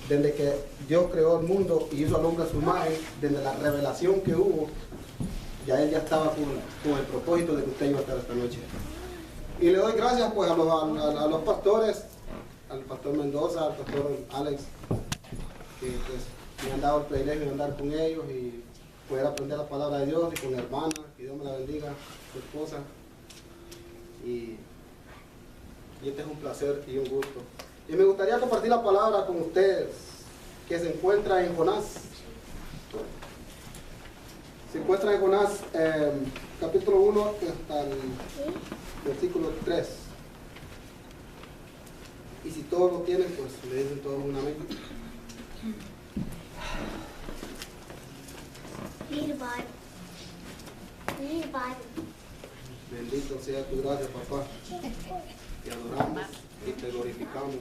desde que Dios creó el mundo y hizo al hombre a su imagen, desde la revelación que hubo, ya Él ya estaba con el propósito de que usted iba a estar esta noche. Y le doy gracias pues a los pastores, al pastor Mendoza, al pastor Alex, que pues me han dado el privilegio de andar con ellos y poder aprender la palabra de Dios, y con la hermana, que Dios me la bendiga, su esposa. Y este es un placer y un gusto. Y me gustaría compartir la palabra con ustedes, que se encuentra en Jonás. Se encuentra en Jonás, capítulo 1, hasta el versículo 3. Y si todos lo tienen, pues le dicen todos un amén. Bendito sea tu gracia, papá. Te adoramos y te glorificamos.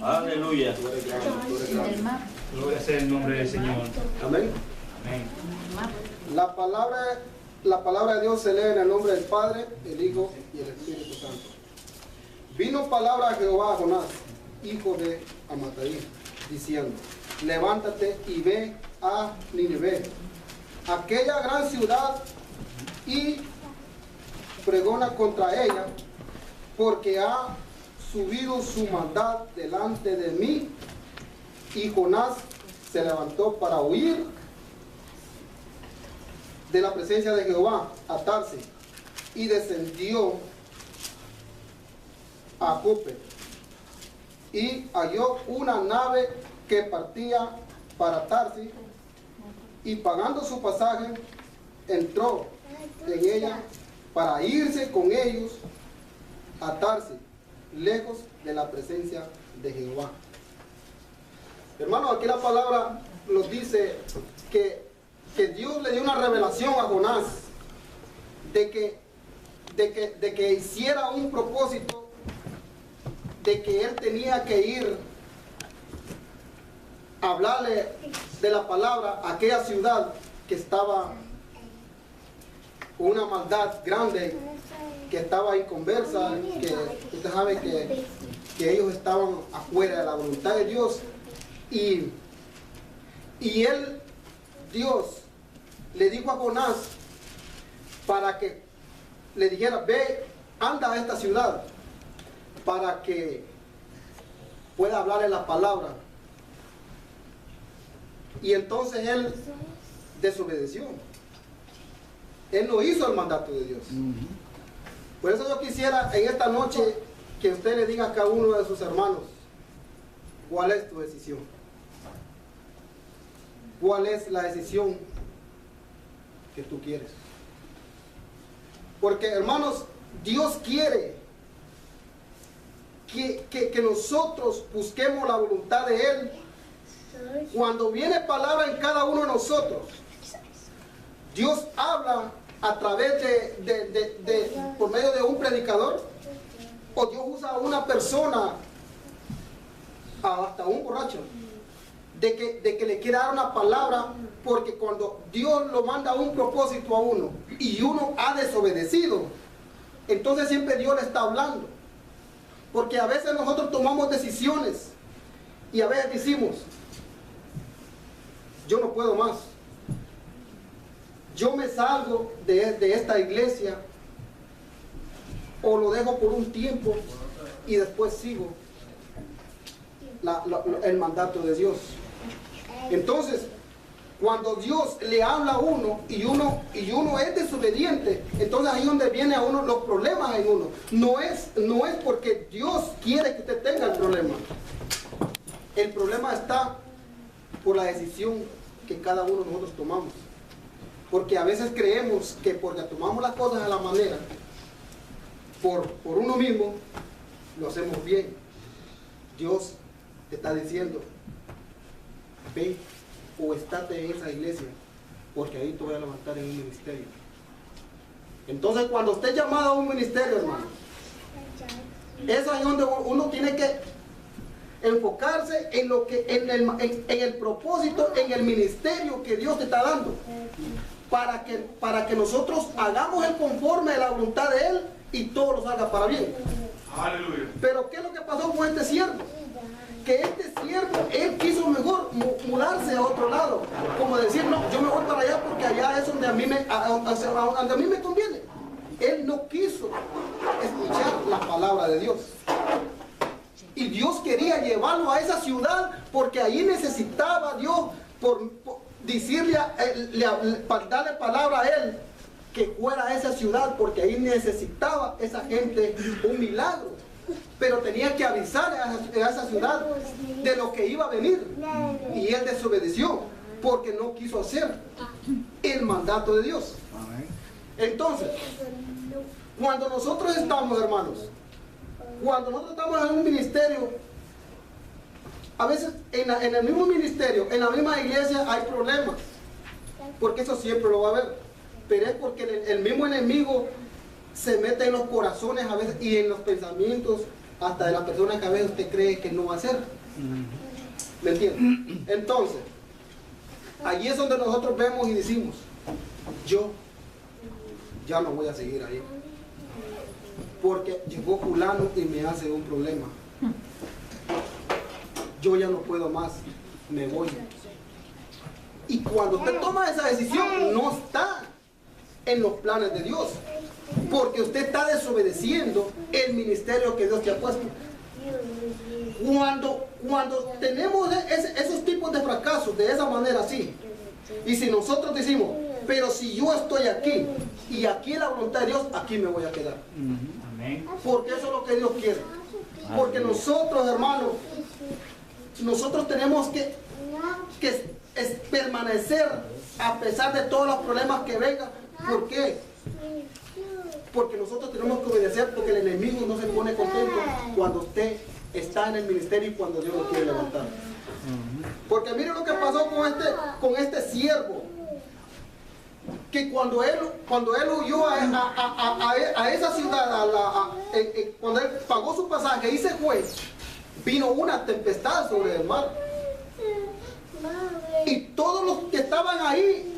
Aleluya. Tú eres grande, tú eres grande. Gloria sea el nombre del Señor. Amén. Amén. La palabra de Dios se lee en el nombre del Padre, el Hijo y el Espíritu Santo. Vino palabra a Jehová a Jonás, hijo de Amittai, diciendo: levántate y ve a Nínive, aquella gran ciudad, y pregona contra ella, porque ha subido su maldad delante de mí. Y Jonás se levantó para huir de la presencia de Jehová a Tarsis, y descendió a Jope, y halló una nave que partía para Tarsis, y pagando su pasaje entró en ella para irse con ellos a Tarsis, lejos de la presencia de Jehová. Hermanos, aquí la palabra nos dice que Dios le dio una revelación a Jonás de que hiciera un propósito, de que él tenía que ir a hablarle de la palabra a aquella ciudad que estaba con una maldad grande, que estaba inconversa, que usted sabe que ellos estaban afuera de la voluntad de Dios. Y él, Dios, le dijo a Jonás para que le dijera: ve, anda a esta ciudad, para que pueda hablarle la palabra. Y entonces él desobedeció. Él no hizo el mandato de Dios. Por eso yo quisiera en esta noche que usted le diga a cada uno de sus hermanos: ¿cuál es tu decisión? ¿Cuál es la decisión que tú quieres? Porque, hermanos, Dios quiere que nosotros busquemos la voluntad de Él. Cuando viene palabra en cada uno de nosotros, Dios habla a través por medio de un predicador, o Dios usa a una persona, hasta un borracho, de que le quiera dar una palabra, porque cuando Dios lo manda un propósito a uno y uno ha desobedecido, entonces siempre Dios le está hablando. Porque a veces nosotros tomamos decisiones y a veces decimos: yo no puedo más, yo me salgo de esta iglesia, o lo dejo por un tiempo y después sigo el mandato de Dios. Entonces, cuando Dios le habla a uno y uno es desobediente, entonces ahí es donde viene a uno los problemas en uno. No es porque Dios quiere que usted tenga el problema. El problema está por la decisión que cada uno de nosotros tomamos. Porque a veces creemos que porque tomamos las cosas a la manera, por uno mismo, lo hacemos bien. Dios te está diciendo: ve o estate en esa iglesia, porque ahí te voy a levantar en un ministerio. Entonces, cuando usted es llamado a un ministerio, hermano, eso es donde uno tiene que enfocarse en lo que en el propósito, en el ministerio que Dios te está dando, para que nosotros hagamos el conforme de la voluntad de Él y todo lo salga para bien. Aleluya. Pero ¿qué es lo que pasó con este siervo? que este siervo, él quiso mejor mudarse a otro lado. Como decir, no, yo me voy para allá porque allá es donde a mí me conviene. Él no quiso escuchar la palabra de Dios. Y Dios quería llevarlo a esa ciudad porque ahí necesitaba Dios por decirle, para darle palabra a él que fuera a esa ciudad porque ahí necesitaba esa gente un milagro. Pero tenía que avisar a esa ciudad de lo que iba a venir. Y él desobedeció porque no quiso hacer el mandato de Dios. Entonces, cuando nosotros estamos, hermanos, cuando nosotros estamos en un ministerio, a veces en el mismo ministerio, en la misma iglesia hay problemas, porque eso siempre lo va a haber, pero es porque el mismo enemigo se mete en los corazones a veces y en los pensamientos hasta de las personas que a veces usted cree que no va a hacer. ¿Me entiende? Entonces, allí es donde nosotros vemos y decimos, yo ya no voy a seguir ahí, porque llegó fulano y me hace un problema. Yo ya no puedo más, me voy. Y cuando usted toma esa decisión, no está en los planes de Dios, porque usted está desobedeciendo el ministerio que Dios te ha puesto. Cuando tenemos esos tipos de fracasos de esa manera así, y si nosotros decimos, pero si yo estoy aquí y aquí es la voluntad de Dios, aquí me voy a quedar. Porque eso es lo que Dios quiere. Porque nosotros, hermanos, nosotros tenemos que permanecer a pesar de todos los problemas que vengan. ¿Por qué? Porque nosotros tenemos que obedecer, porque el enemigo no se pone contento cuando usted está en el ministerio y cuando Dios lo quiere levantar. Porque mire lo que pasó con este siervo, que cuando él huyó a esa ciudad, cuando él pagó su pasaje y se fue, vino una tempestad sobre el mar. Y todos los que estaban ahí,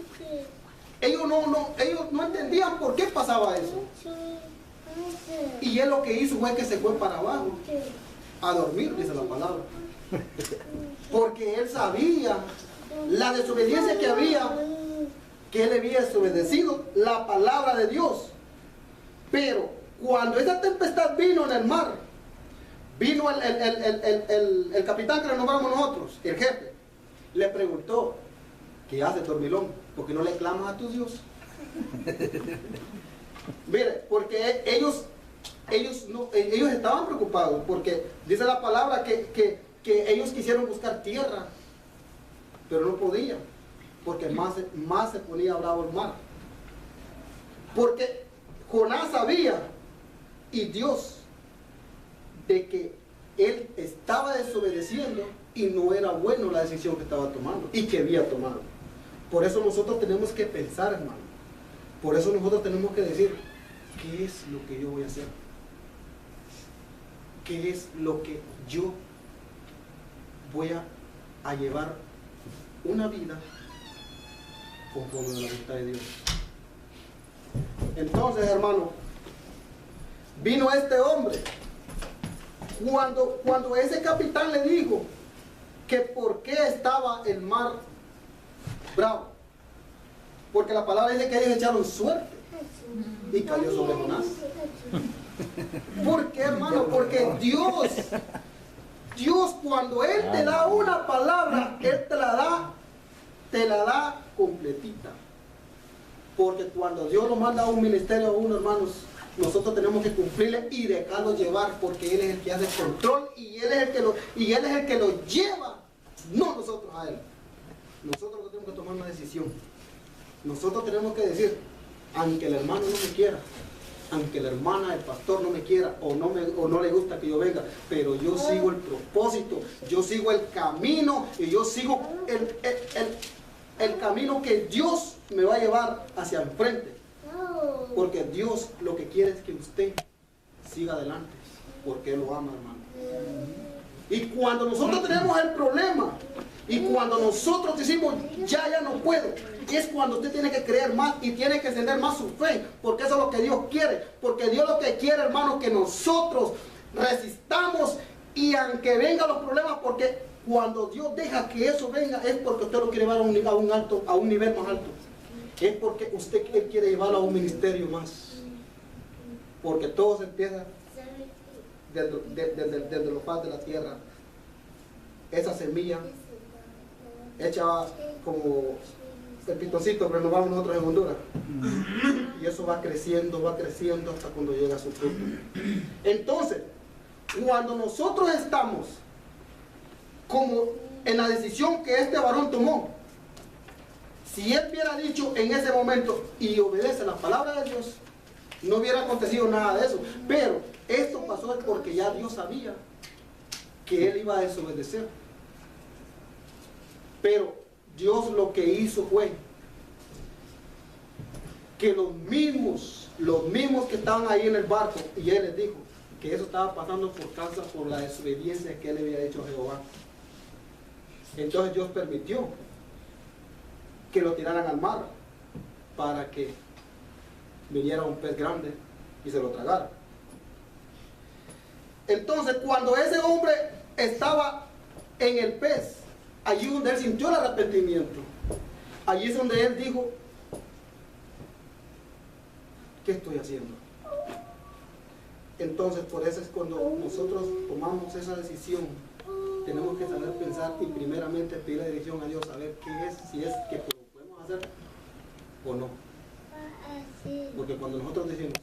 ellos no entendían por qué pasaba eso. Y él lo que hizo fue que se fue para abajo a dormir, dice la palabra. Porque él sabía la desobediencia que había, que él había desobedecido la palabra de Dios. Pero cuando esa tempestad vino en el mar, vino el capitán que le nombramos nosotros, el jefe, le preguntó, ¿qué hace, dormilón? ¿Por qué no le clamas a tu Dios? Mire, porque ellos estaban preocupados, porque dice la palabra que ellos quisieron buscar tierra, pero no podían, porque más se ponía bravo el mar. Porque Jonás sabía, y Dios, de que él estaba desobedeciendo y no era bueno la decisión que estaba tomando y que había tomado. Por eso nosotros tenemos que pensar, hermano. Por eso nosotros tenemos que decir, ¿qué es lo que yo voy a hacer? ¿Qué es lo que yo voy a llevar una vida conforme a la voluntad de Dios? Entonces, hermano, vino este hombre. Cuando ese capitán le dijo que por qué estaba el mar bravo, porque la palabra dice que ellos echaron suerte y cayó sobre Jonás. ¿Por qué, hermano? Porque Dios cuando Él te da una palabra, Él te la da completita. Porque cuando Dios nos manda a un ministerio a uno, hermanos, nosotros tenemos que cumplirle y dejarlo llevar, porque Él es el que hace el control y Él es el que lo lleva, no nosotros a Él. Nosotros tenemos que tomar una decisión. Nosotros tenemos que decir, aunque el hermano no me quiera, aunque la hermana, el pastor no me quiera o no le gusta que yo venga, pero yo sigo el propósito, yo sigo el camino y yo sigo el camino que Dios me va a llevar hacia el frente. Porque Dios lo que quiere es que usted siga adelante, porque Él lo ama, hermano. Y cuando nosotros tenemos el problema, y cuando nosotros decimos, ya no puedo, es cuando usted tiene que creer más y tiene que encender más su fe, porque eso es lo que Dios quiere. Porque Dios lo que quiere, hermano, que nosotros resistamos Y aunque vengan los problemas, porque cuando Dios deja que eso venga, es porque usted lo quiere llevar a un nivel más alto. Es porque Él quiere llevarlo a un ministerio más. Porque todo se empieza desde los padres de la tierra. Esa semilla hecha como el pitoncito que renovamos nosotros en Honduras. Y eso va creciendo hasta cuando llega a su fruto. Entonces, cuando nosotros estamos como en la decisión que este varón tomó, si él hubiera dicho en ese momento y obedece la palabra de Dios, no hubiera acontecido nada de eso. Pero esto pasó porque ya Dios sabía que él iba a desobedecer. Pero Dios lo que hizo fue que los mismos que estaban ahí en el barco, y él les dijo que eso estaba pasando por la desobediencia que él había hecho a Jehová. Entonces Dios permitió que lo tiraran al mar para que viniera un pez grande y se lo tragara. Entonces, cuando ese hombre estaba en el pez, allí donde él sintió el arrepentimiento, allí es donde él dijo: ¿qué estoy haciendo? Entonces, por eso es cuando nosotros tomamos esa decisión, tenemos que saber pensar y primeramente pedir la dirección a Dios, saber qué es, si es que lo podemos hacer o no. Porque cuando nosotros decimos: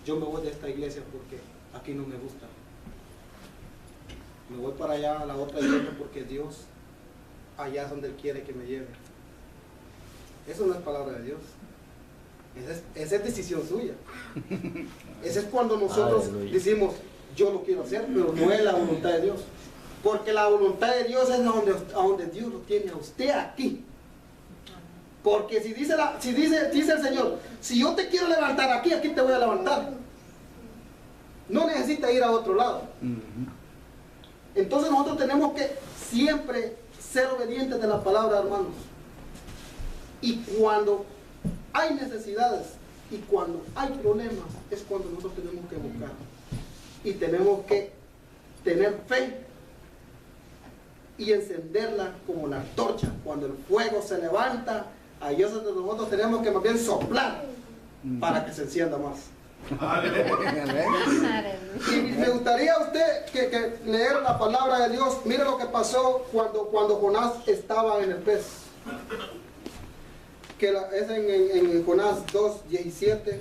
yo me voy de esta iglesia porque aquí no me gusta, me voy para allá a la otra iglesia porque Dios allá es donde Él quiere que me lleve, eso no es palabra de Dios. Esa es decisión suya. Ese es cuando nosotros decimos: yo lo quiero hacer, pero no es la voluntad de Dios. Porque la voluntad de Dios es a donde Dios lo tiene a usted aquí. Porque si dice el Señor: si yo te quiero levantar aquí te voy a levantar. No necesita ir a otro lado. Entonces nosotros tenemos que siempre ser obedientes de la palabra, hermanos. Y cuando hay necesidades y cuando hay problemas, es cuando nosotros tenemos que buscar. Y tenemos que tener fe y encenderla como la antorcha. Cuando el fuego se levanta, ahí es donde nosotros tenemos que más bien soplar para que se encienda más. Y me gustaría a usted que leer la palabra de Dios. Mire lo que pasó cuando Jonás estaba en el pez. Que es en Jonás 2:17.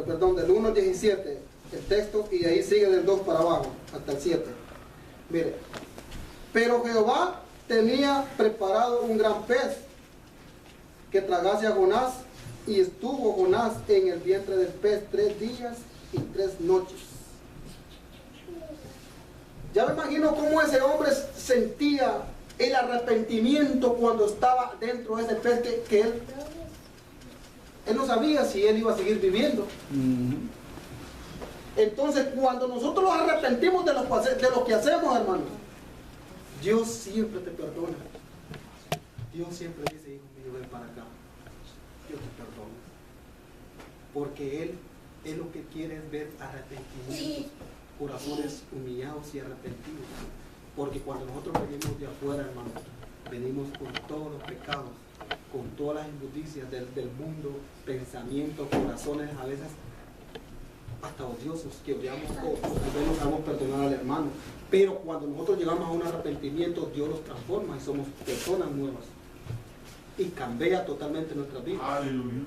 Perdón, del 1 al 17 el texto, y ahí sigue del 2 para abajo hasta el 7. Mire: pero Jehová tenía preparado un gran pez que tragase a Jonás, y estuvo Jonás en el vientre del pez 3 días y 3 noches. Ya me imagino cómo ese hombre sentía el arrepentimiento cuando estaba dentro de ese pez, que él no sabía si él iba a seguir viviendo. Entonces, cuando nosotros nos arrepentimos de lo que hacemos, hermanos, Dios siempre te perdona. Dios siempre dice: hijo mío, ven para acá, yo te perdono. Porque Él lo que quiere es ver arrepentimientos, corazones humillados y arrepentidos. Porque cuando nosotros venimos de afuera, hermanos, venimos con todos los pecados, con todas las injusticias del mundo, pensamientos, corazones a veces hasta odiosos, que odiamos o no sabemos perdonar al hermano. Pero cuando nosotros llegamos a un arrepentimiento, Dios los transforma y somos personas nuevas y cambia totalmente nuestra vida. Aleluya.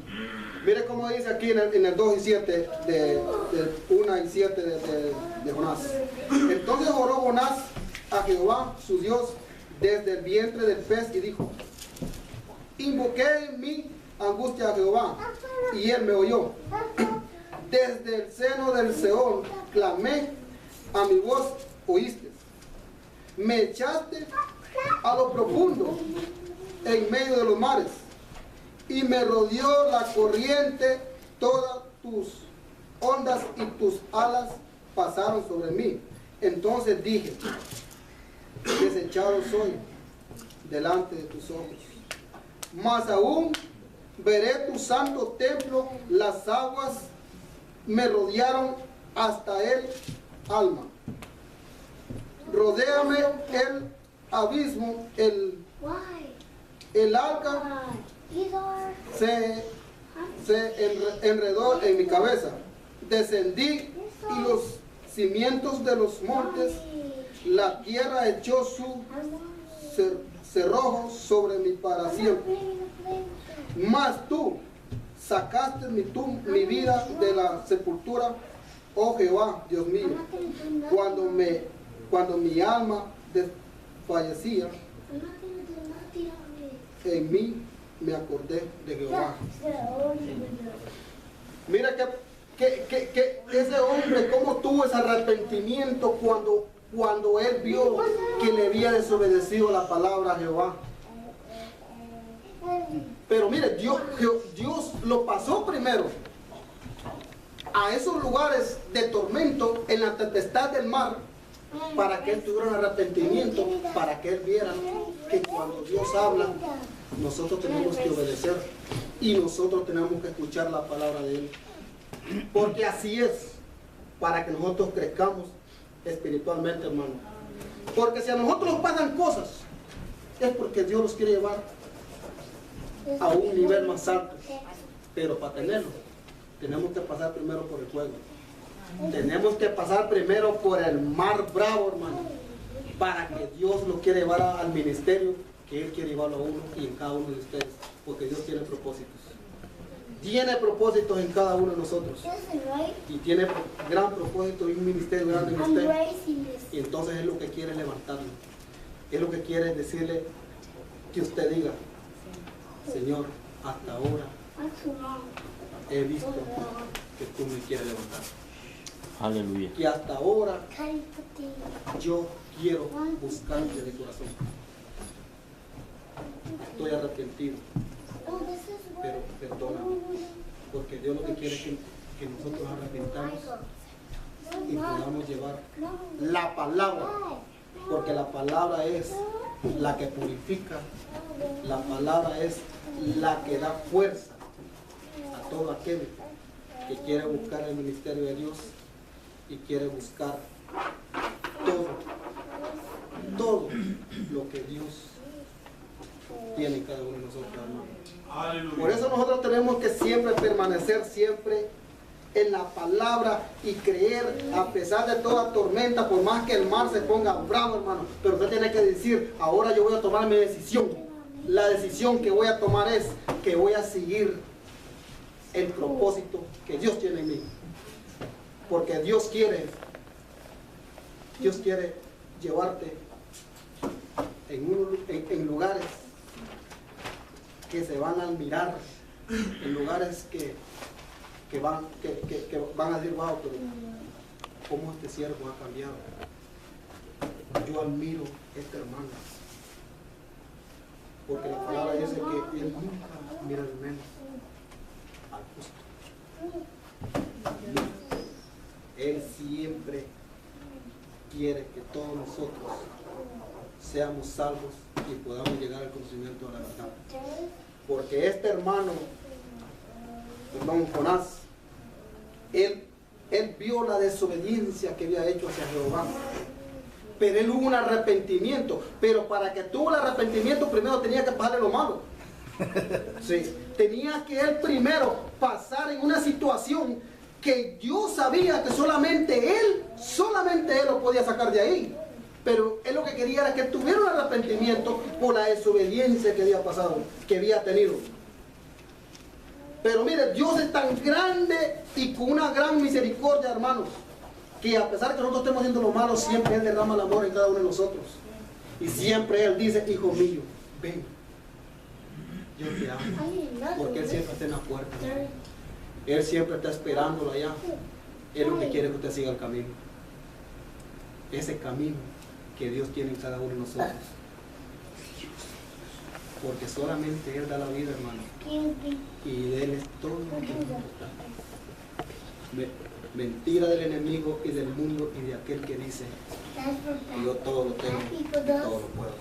Mire cómo dice aquí en el 2 y 7 de 1 y 7 de Jonás. Entonces oró Jonás a Jehová su Dios desde el vientre del pez y dijo: invoqué en mi angustia a Jehová y Él me oyó. Desde el seno del Seol clamé, a mi voz oíste. Me echaste a lo profundo, en medio de los mares, y me rodeó la corriente, todas tus ondas y tus alas pasaron sobre mí. Entonces dije: desechado soy delante de tus ojos. Mas aún veré tu santo templo. Las aguas me rodearon hasta el alma. Rodéame el abismo, el arca se enredó en mi cabeza. Descendí y los cimientos de los montes, la tierra echó su cerrojo sobre mí para siempre. Mas tú sacaste mi vida de la sepultura, oh Jehová, Dios mío. Cuando mi alma desfallecía, en mí me acordé de Jehová. Mira que ese hombre cómo tuvo ese arrepentimiento cuando él vio que le había desobedecido la palabra a Jehová. Pero mire, Dios lo pasó primero a esos lugares de tormento en la tempestad del mar, para que él tuviera un arrepentimiento, para que él viera que cuando Dios habla, nosotros tenemos que obedecer y nosotros tenemos que escuchar la palabra de él. Porque así es, para que nosotros crezcamos espiritualmente, hermano. Porque si a nosotros nos pasan cosas, es porque Dios nos quiere llevar a un nivel más alto. Pero para tenerlo, tenemos que pasar primero por el fuego. Tenemos que pasar primero por el mar bravo, hermano, para que Dios lo quiera llevar al ministerio que Él quiere llevarlo a uno y en cada uno de ustedes. Porque Dios tiene propósitos. Tiene propósitos en cada uno de nosotros. Y tiene gran propósito y un ministerio grande en usted. Y entonces es lo que quiere levantarlo. Es lo que quiere decirle que usted diga: Señor, hasta ahora he visto que tú me quieres levantar. Aleluya. Y hasta ahora yo quiero buscarte de corazón. Estoy arrepentido, pero perdóname, porque Dios lo que quiere es que nosotros arrepentamos y podamos llevar la palabra, porque la palabra es la que purifica, la palabra es la que da fuerza a todo aquel que quiere buscar el ministerio de Dios y quiere buscar todo lo que Dios tiene en cada uno de nosotros, hermano. Por eso nosotros tenemos que siempre permanecer siempre en la palabra y creer a pesar de toda tormenta, por más que el mar se ponga bravo, hermano. Pero usted tiene que decir: ahora yo voy a tomar mi decisión. La decisión que voy a tomar es que voy a seguir el propósito que Dios tiene en mí. Porque Dios quiere llevarte en lugares que se van a admirar, en lugares que van a decir: wow, pero cómo este siervo ha cambiado. Yo admiro a este hermano, porque la palabra dice que él nunca mira de menos al justo. Él siempre quiere que todos nosotros seamos salvos y podamos llegar al conocimiento de la verdad. Porque este hermano, Jonás, él vio la desobediencia que había hecho hacia Jehová. Pero él hubo un arrepentimiento. Pero para que tuvo el arrepentimiento, primero tenía que pasarle lo malo. Sí. Tenía que él primero pasar en una situación que Dios sabía que solamente él lo podía sacar de ahí. Pero él lo que quería era que tuviera un arrepentimiento por la desobediencia que había pasado, que había tenido. Pero mire, Dios es tan grande y con una gran misericordia, hermanos, que a pesar de que nosotros estemos haciendo lo malo, siempre Él derrama el amor en cada uno de nosotros. Y siempre Él dice: hijo mío, ven, yo te amo. Porque Él siempre está en la puerta. Él siempre está esperándolo allá. Él lo que quiere es que usted siga el camino. Ese camino que Dios tiene en cada uno de nosotros. Porque solamente Él da la vida, hermano. Y de Él es todo lo que nos importa. Mentira del enemigo y del mundo y de aquel que dice: yo todo lo tengo, todo lo puedo.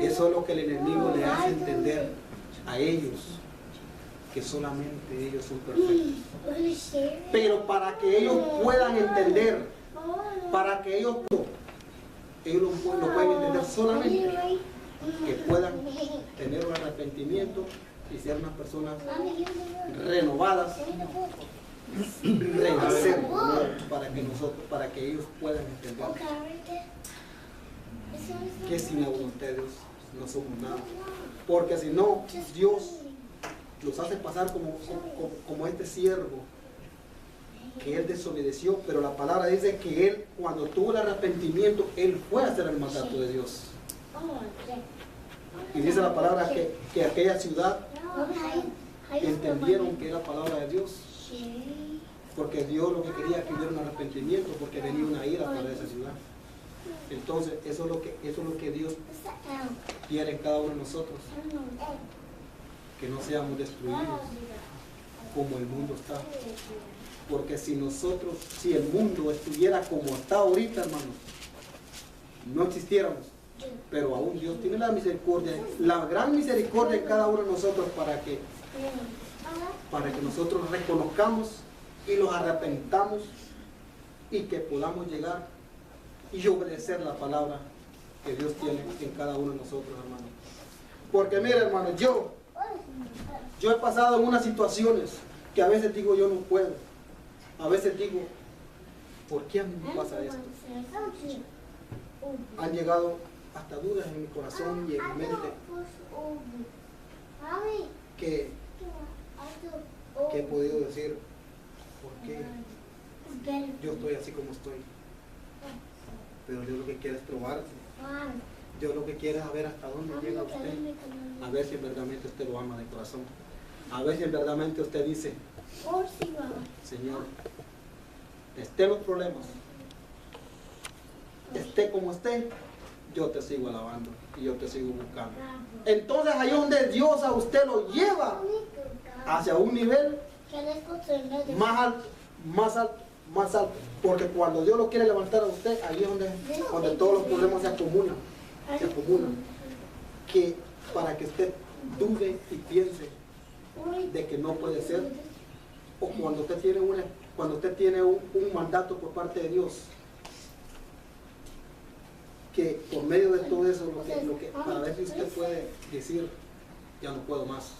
Eso es lo que el enemigo le hace entender a ellos. que solamente ellos son perfectos. Pero para que ellos puedan entender, para que ellos lo pueden entender solamente que puedan tener un arrepentimiento y ser unas personas renovadas, renacer para que ellos puedan entender que sin la voluntad de Dios no somos nada. Porque si no, Dios los hace pasar como este siervo que él desobedeció, pero la palabra dice que él, cuando tuvo el arrepentimiento, él fue a hacer el mandato de Dios. Y dice la palabra que aquella ciudad entendieron que era palabra de Dios, porque Dios lo que quería que hubiera un arrepentimiento, porque venía una ira para esa ciudad. Entonces eso es lo que Dios quiere en cada uno de nosotros, que no seamos destruidos como el mundo está. Porque si el mundo estuviera como está ahorita, hermanos, no existiéramos. Pero aún Dios tiene la misericordia, la gran misericordia en cada uno de nosotros para que nosotros reconozcamos y los arrepentamos y que podamos llegar y obedecer la palabra que Dios tiene en cada uno de nosotros, hermanos. Porque mire, hermanos, yo he pasado en unas situaciones que a veces digo yo no puedo. A veces digo, ¿por qué a mí me pasa esto? Han llegado hasta dudas en mi corazón y en mi mente que he podido decir, ¿por qué yo estoy así como estoy? Pero Dios lo que quiere es probarse. Dios lo que quiere es saber hasta dónde llega usted. A ver si verdaderamente usted lo ama de corazón. A ver si verdaderamente usted dice, Señor, esté los problemas, esté como esté, yo te sigo alabando y yo te sigo buscando. Entonces ahí es donde Dios a usted lo lleva hacia un nivel más alto, más alto, más alto. Porque cuando Dios lo quiere levantar a usted, ahí es donde todos los problemas se acumulan. Que para que usted dude y piense de que no puede ser, o cuando usted tiene un mandato por parte de Dios, que por medio de todo eso, para ver si usted puede decir, ya no puedo más,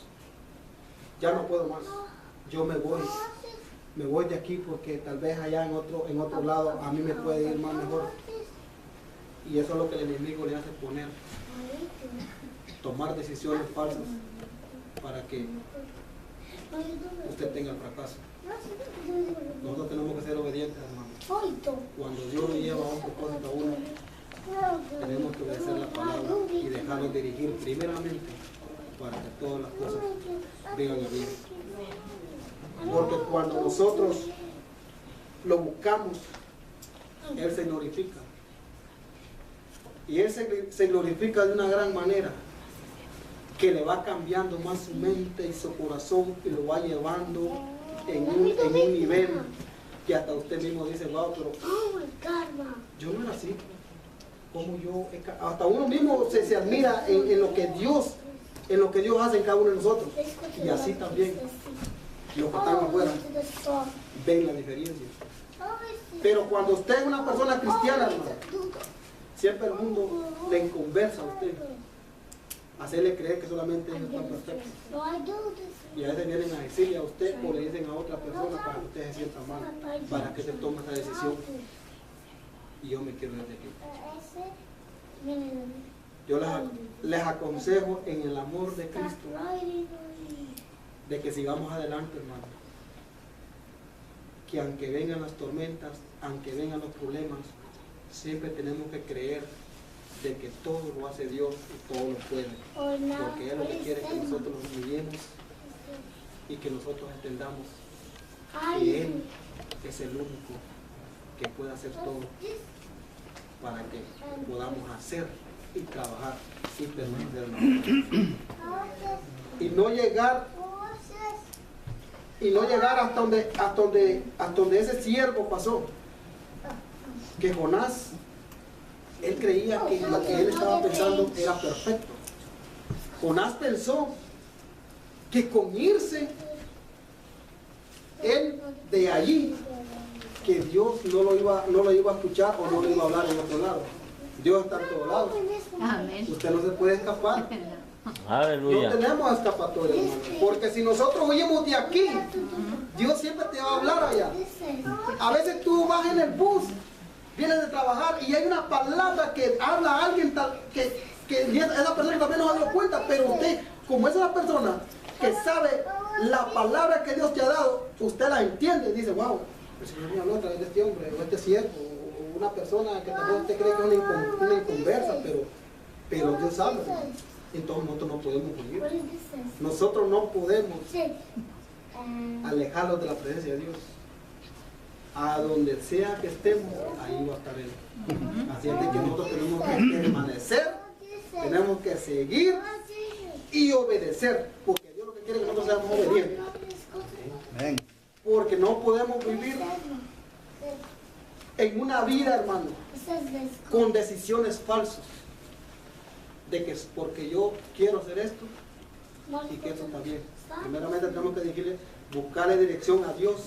yo me voy de aquí porque tal vez allá en otro lado a mí me puede ir más mejor. Y eso es lo que el enemigo le hace poner, tomar decisiones falsas para que usted tenga el fracaso. Nosotros tenemos que ser obedientes, hermano. Cuando Dios lo lleva a un propósito a uno, tenemos que obedecer la palabra y dejarnos dirigir primeramente para que todas las cosas vengan a bien. Porque cuando nosotros lo buscamos, Él se glorifica. Y Él se glorifica de una gran manera, que le va cambiando más su mente y su corazón y lo va llevando en un nivel que hasta usted mismo dice, wow, pero yo no era así. Como yo, hasta uno mismo se admira en lo que Dios hace en cada uno de nosotros. Y así también los que están afuera ven la diferencia. Pero cuando usted es una persona cristiana, hermano, siempre el mundo le conversa a usted, hacerle creer que solamente ellos están perfectos. Y a veces vienen a decirle a usted o le dicen a otra persona para que usted se sienta mal, para que usted tome esa decisión. Y yo me quiero ir de aquí. Yo les aconsejo en el amor de Cristo de que sigamos adelante, hermano. Que aunque vengan las tormentas, aunque vengan los problemas, siempre tenemos que creer de que todo lo hace Dios y todo lo puede. Porque Él lo que quiere es que nosotros nos humillemos y que nosotros entendamos que Él es el único que puede hacer todo para que podamos hacer y trabajar y permanecer. Y no llegar hasta donde ese siervo pasó. Que Jonás, él creía que lo que él estaba pensando era perfecto. Jonás pensó que con irse él de allí, que Dios no lo iba a escuchar o no lo iba a hablar en otro lado. Dios está en todos lados. Amén. Usted no se puede escapar. No Aleluya. tenemos escapatoria, hermano. Porque si nosotros huimos de aquí, Dios siempre te va a hablar allá. A veces tú vas en el bus, vienes de trabajar y hay una palabra que habla a alguien que esa persona también no se dio cuenta, pero usted, como es una persona que sabe la palabra que Dios te ha dado, usted la entiende y dice, wow, el Señor me habló a través de este hombre, o este siervo, o una persona que también usted cree que es una inconversa, pero Dios sabe. Entonces nosotros no podemos huir. Nosotros no podemos alejarnos de la presencia de Dios. A donde sea que estemos, ahí va a estar Él. Así es de que nosotros tenemos que permanecer, tenemos que seguir y obedecer, porque Dios lo que quiere es que nosotros seamos obedientes. Amén. Porque no podemos vivir en una vida, hermano, con decisiones falsas. De que es porque yo quiero hacer esto y que esto está bien. Primeramente tenemos que decirle, buscarle dirección a Dios.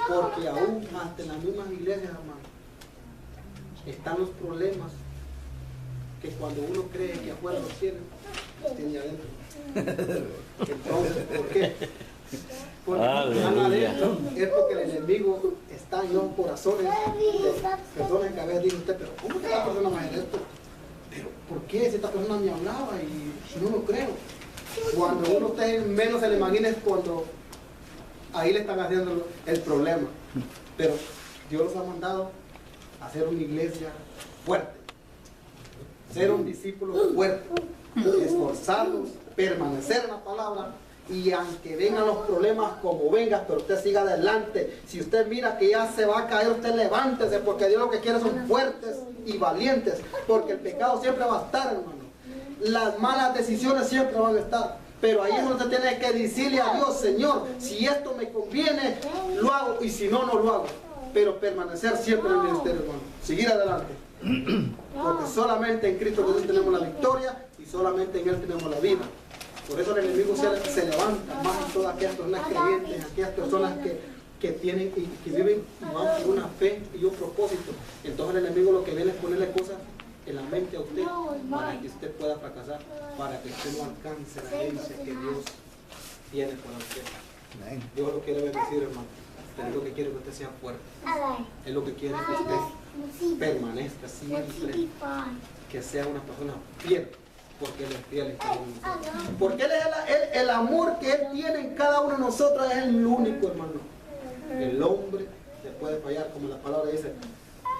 Porque aún hasta en las mismas iglesias, hermano, están los problemas que cuando uno cree que afuera los tiene adentro. Entonces, ¿por qué? Porque están adentro, es porque el enemigo está en los corazones de personas que a veces dice usted, pero ¿cómo que la persona va a hacer esto? Pero ¿por qué si esta persona me hablaba y no lo creo? Cuando uno usted menos se le imagina es cuando ahí le están haciendo el problema. Pero Dios los ha mandado a hacer una iglesia fuerte, ser un discípulo fuerte, esforzarlos, permanecer en la palabra. Y aunque vengan los problemas como vengan, pero usted siga adelante. Si usted mira que ya se va a caer, usted levántese, porque Dios lo que quiere son fuertes y valientes, porque el pecado siempre va a estar, hermano. Las malas decisiones siempre van a estar, pero ahí es donde usted tiene que decirle a Dios, Señor, si esto me conviene, lo hago, y si no, no lo hago. Pero permanecer siempre en el ministerio, hermano. Seguir adelante. Porque solamente en Cristo Jesús tenemos la victoria y solamente en Él tenemos la vida. Por eso el enemigo se levanta más en todas aquellas personas creyentes, aquellas personas que tienen y que viven con una fe y un propósito. Entonces el enemigo lo que viene es ponerle cosas en la mente a usted para que usted pueda fracasar, para que usted no alcance la herencia que Dios tiene para usted. Amén. Dios lo quiere bendecir, hermano. Pero es lo que quiere que usted sea fuerte. Es lo que quiere que usted permanezca siempre, que sea una persona fiel. Porque Él es fiel en cada uno de nosotros. Porque el amor que Él tiene en cada uno de nosotros es el único, hermano. El hombre se puede fallar, como la palabra dice,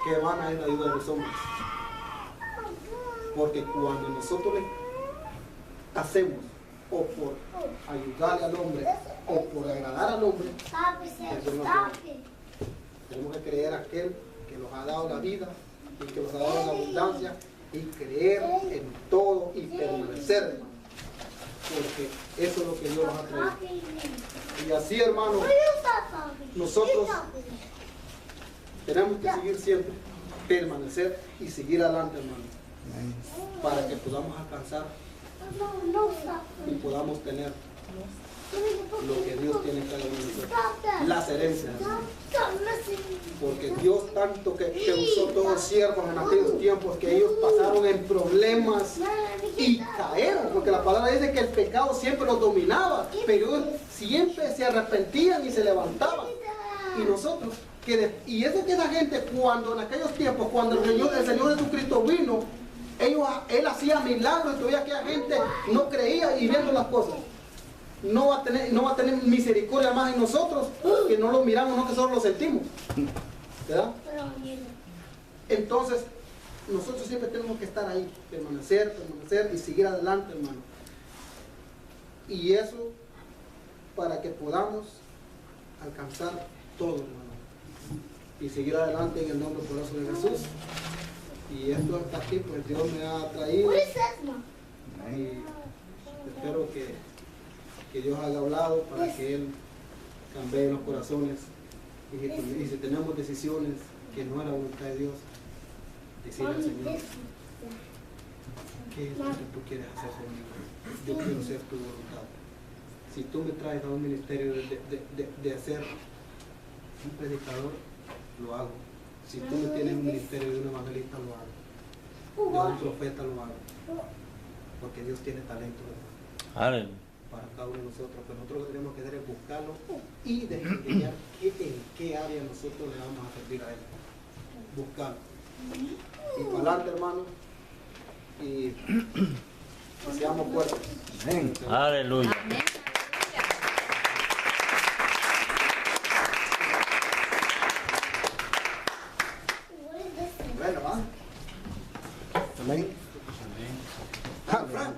que vana es la ayuda de los hombres. Porque cuando nosotros le hacemos, o por ayudarle al hombre, o por agradar al hombre, tenemos que creer a aquel que nos ha dado la vida y que nos ha dado la abundancia, y creer en todo y permanecer, hermano, porque eso es lo que Dios nos ha traído. Y así, hermano, nosotros tenemos que seguir siempre, permanecer y seguir adelante, hermano, para que podamos alcanzar y podamos tener lo que Dios tiene en cada uno de nosotros, las herencias. Porque Dios tanto que usó todos los siervos en aquellos tiempos, que ellos pasaron en problemas y cayeron, porque la palabra dice que el pecado siempre los dominaba, pero ellos siempre se arrepentían y se levantaban. Y nosotros, y eso que esa gente, cuando en aquellos tiempos, cuando el Señor Jesucristo vino, Él hacía milagros y todavía aquella gente no creía y viendo las cosas. No va a tener misericordia más en nosotros, que no lo miramos, no que solo lo sentimos. ¿Verdad? Entonces, nosotros siempre tenemos que estar ahí, permanecer y seguir adelante, hermano. Y eso para que podamos alcanzar todo, hermano. Y seguir adelante en el nombre poderoso de Jesús. Y esto hasta aquí, pues Dios me ha traído. Y espero que Dios haya hablado para que Él cambie los corazones. Y si tenemos decisiones que no es la voluntad de Dios, decirle al Señor, ¿qué es lo que tú quieres hacer conmigo? Yo quiero ser tu voluntad. Si tú me traes a un ministerio de ser un predicador, lo hago. Si tú me tienes un ministerio de un evangelista, lo hago. De un profeta, lo hago. Porque Dios tiene talento, ¿verdad? Aleluya. Para cada uno de nosotros. Pero nosotros lo que tenemos que hacer es buscarlo y desempeñar en qué área nosotros le vamos a servir a Él. Buscarlo. Y para adelante, hermano. Y que seamos fuertes. Amén. Aleluya. Bueno, ¿va? Amén. Amén.